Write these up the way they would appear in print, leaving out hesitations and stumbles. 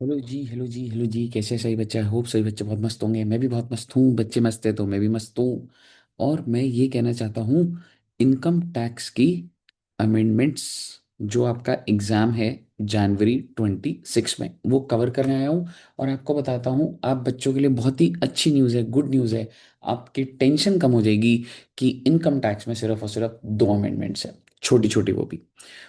Hello जी, hello जी, hello जी। कैसे सही बच्चे? होप सही बच्चे बहुत मस्त होंगे। मैं भी बहुत मस्त हूँ। बच्चे मस्त है तो मैं भी मस्त हूँ। और मैं ये कहना चाहता हूँ, इनकम टैक्स की अमेंडमेंट्स जो आपका एग्जाम है जनवरी 26 में, वो कवर करने आया हूँ। और आपको बताता हूँ, आप बच्चों के लिए बहुत ही अच्छी न्यूज़ है, गुड न्यूज़ है। आपकी टेंशन कम हो जाएगी कि इनकम टैक्स में सिर्फ और सिर्फ दो अमेंडमेंट्स है, छोटी छोटी वो भी।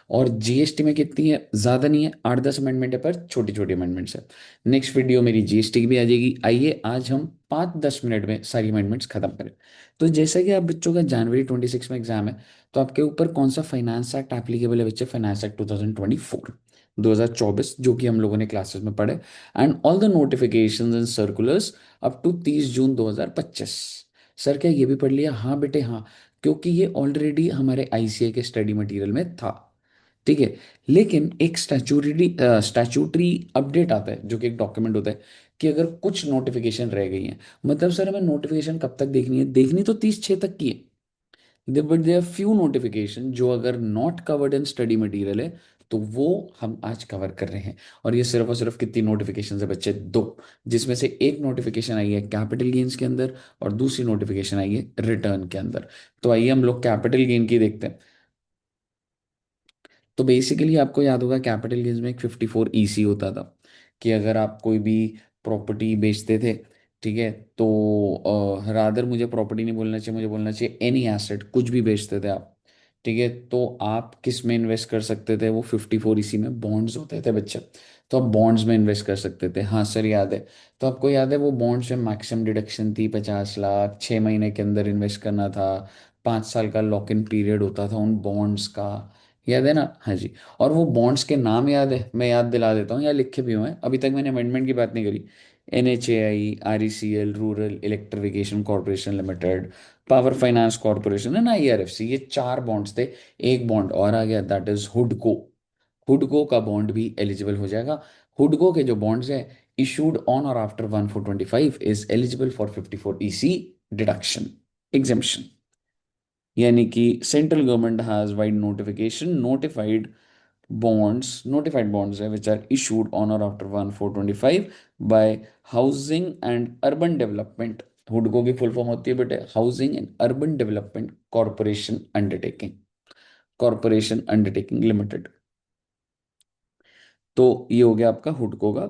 और जीएसटी में कितनी है? ज़्यादा नहीं है, 8-10 अमेंडमेंट है, पर छोटी छोटी अमेंडमेंट्स है। नेक्स्ट वीडियो मेरी जीएसटी की भी आ जाएगी। आइए आज हम 5-10 मिनट में सारी अमेंडमेंट्स खत्म करें। तो जैसा कि आप बच्चों का जनवरी 26 में एग्जाम है, तो आपके ऊपर कौन सा फाइनेंस एक्ट एप्लीकेबल है बच्चे? फाइनेंस एक्ट 2024 जो कि हम लोगों ने क्लासेस में पढ़े। And all the notifications and circulars up to 30 June 2025। Sir क्या ये भी पढ़ लिया? हाँ बेटे हाँ, क्योंकि ये ऑलरेडी हमारे आईसीए के स्टडी मटेरियल में था। ठीक है। लेकिन एक स्टैचूटरी अपडेट आता है, जो कि एक डॉक्यूमेंट होता है, कि अगर कुछ नोटिफिकेशन रह गई है, मतलब सर हमें नोटिफिकेशन कब तक देखनी है? देखनी तो 30/6 तक की है, बट देयर फ्यू नोटिफिकेशन जो अगर not covered in study material है, तो वो हम आज कवर कर रहे हैं। और ये सिर्फ और सिर्फ कितनी नोटिफिकेशन है बच्चे? दो। जिसमें से एक नोटिफिकेशन आई है कैपिटल गेन्स के अंदर, और दूसरी नोटिफिकेशन आई है रिटर्न के अंदर। तो आइए हम लोग कैपिटल गेन की देखते हैं। तो बेसिकली आपको याद होगा, कैपिटल गेन्स में एक 54 EC होता था, कि अगर आप कोई भी प्रॉपर्टी बेचते थे, ठीक है, तो रादर मुझे प्रॉपर्टी नहीं बोलना चाहिए, मुझे बोलना चाहिए एनी एसेट, कुछ भी बेचते थे आप, ठीक है, तो आप किस में इन्वेस्ट कर सकते थे? वो 54 EC में बॉन्ड्स होते थे बच्चे। तो आप बॉन्ड्स में इन्वेस्ट कर सकते थे। हाँ सर याद है। तो आपको याद है वो बॉन्ड्स में मैक्सिमम डिडक्शन थी 50 लाख, 6 महीने के अंदर इन्वेस्ट करना था, 5 साल का लॉक इन पीरियड होता था उन बॉन्ड्स का। याद है ना? हाँ जी। और वो बॉन्ड्स के नाम याद है? मैं याद दिला देता हूँ, या लिखे भी हुए हैं, अभी तक मैंने अमेंडमेंट की बात नहीं करी। NHAI, RECL, rural electrification corporation limited, power finance corporation and IRFC, ये चार बॉन्ड्स थे। एक बॉन्ड और आ गया, दैट इज हुडको। हुडको का बॉन्ड भी एलिजिबल हो जाएगा। हुडको के जो बॉन्ड्स है, इशूड ऑन और after 1/4/25, is eligible for 54 EC deduction exemption. यानी कि central government has wide notified bonds है which are issued on or after 1/4/25 by housing and urban development. हुडको की फुल फॉर्म होती है बेटे housing and urban development corporation undertaking limited. तो ये हो गया आपका हुडको का।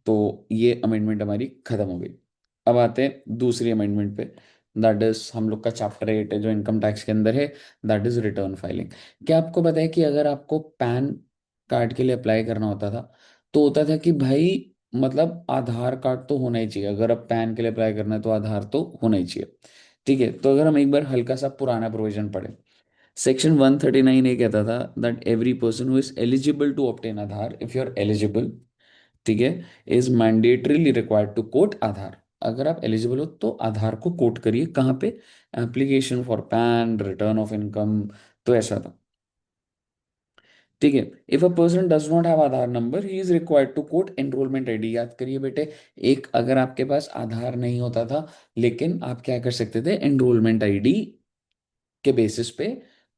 तो ये अमेंडमेंट हमारी खत्म हो गई। अब आते हैं दूसरी अमेंडमेंट पे। दैट इज हम लोग का चैप्टर 8 है जो इनकम टैक्स के अंदर है। That is return filing. क्या आपको पता है कि अगर आपको पैन कार्ड के लिए अप्लाई करना होता था, तो होता था कि भाई, मतलब आधार कार्ड तो होना ही चाहिए। अगर आप पैन के लिए अप्लाई करना है तो आधार तो होना ही चाहिए। ठीक है। तो अगर हम एक बार हल्का सा पुराना प्रोविजन पढ़े, सेक्शन 139 ये कहता था that every person who is eligible to obtain Aadhaar, if you are eligible, ठीक है, is mandatorily required to quote Aadhaar. अगर आप एलिजिबल हो तो आधार को कोट करिए। कहाँ पे? Application for PAN, return of income. तो ऐसा था। ठीक है। If a person does not have Aadhaar number, he is required to quote enrolment ID. याद करिए बेटे, एक अगर आपके पास आधार नहीं होता था, लेकिन आप क्या कर सकते थे? एनरोलमेंट आईडी के बेसिस पे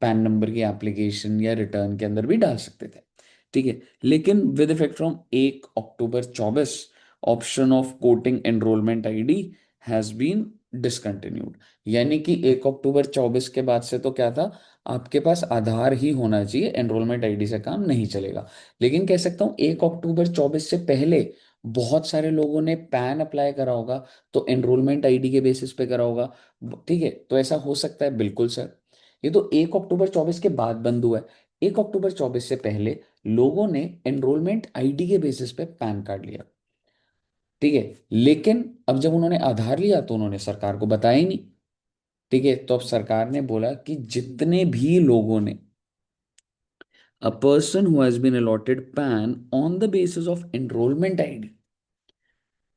पैन नंबर की एप्लीकेशन या रिटर्न के अंदर भी डाल सकते थे। ठीक है। लेकिन with effect from 1 October 2024, option of quoting enrolment ID has been discontinued. यानी कि 1 अक्टूबर 2024 के बाद से तो क्या था? आपके पास आधार ही होना चाहिए, एनरोलमेंट आईडी से काम नहीं चलेगा। लेकिन कह सकता हूँ 1 अक्टूबर 2024 से पहले बहुत सारे लोगों ने पैन अप्लाई करा होगा, तो एनरोलमेंट आईडी के बेसिस पे करा होगा। ठीक है। तो ऐसा हो सकता है, बिल्कुल सर। ये तो 1 अक्टूबर 2024 के बाद बंद हुआ है। 1 अक्टूबर 2024 से पहले लोगों ने एनरोलमेंट आईडी के बेसिस पे पैन कार्ड लिया। ठीक है। लेकिन अब जब उन्होंने आधार लिया तो उन्होंने सरकार को बताया ही नहीं। ठीक है। तो अब सरकार ने बोला कि जितने भी लोगों ने, a person who has been allotted PAN on the basis of enrolment ID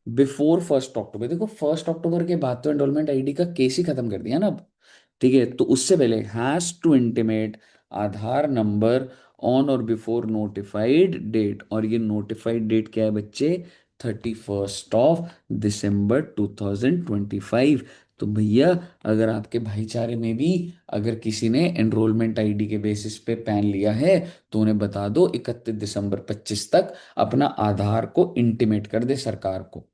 before 1 October, देखो 1 अक्टूबर के बाद तो एनरोलमेंट आईडी का केस ही खत्म कर दिया ना अब। ठीक है। तो उससे पहले has to intimate Aadhaar number on or before notified date. और ये नोटिफाइड डेट क्या है बच्चे? 31 December 2025। तो भैया, अगर आपके भाईचारे में भी अगर किसी ने एनरोलमेंट आईडी के बेसिस पे पैन लिया है, तो उन्हें बता दो 31 दिसंबर 25 तक अपना आधार को इंटीमेट कर दे सरकार को।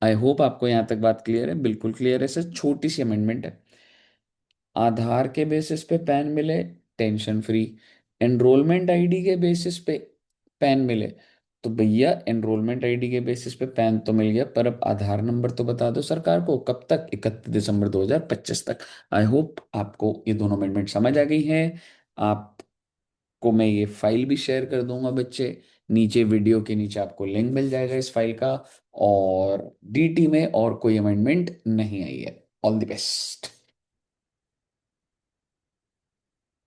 आई होप आपको यहाँ तक बात क्लियर है, बिल्कुल क्लियर है सर, छोटी सी अमेंडमेंट है। आधार के बेसिस पे पैन मिले, टेंशन फ्री। एनरोलमेंट आईडी के बेसिस पे पैन मिले, तो भैया एनरोलमेंट आईडी के बेसिस पे पैन तो मिल गया, पर अब आधार नंबर तो बता दो सरकार को, कब तक? 31 दिसंबर 2025 तक। आई होप आपको ये दोनों अमेंडमेंट समझ आ गई हैं। आपको मैं ये फाइल भी शेयर कर दूंगा बच्चे, नीचे वीडियो के नीचे आपको लिंक मिल जाएगा इस फाइल का। और डीटी में और कोई अमेंडमेंट नहीं आई है। All the best.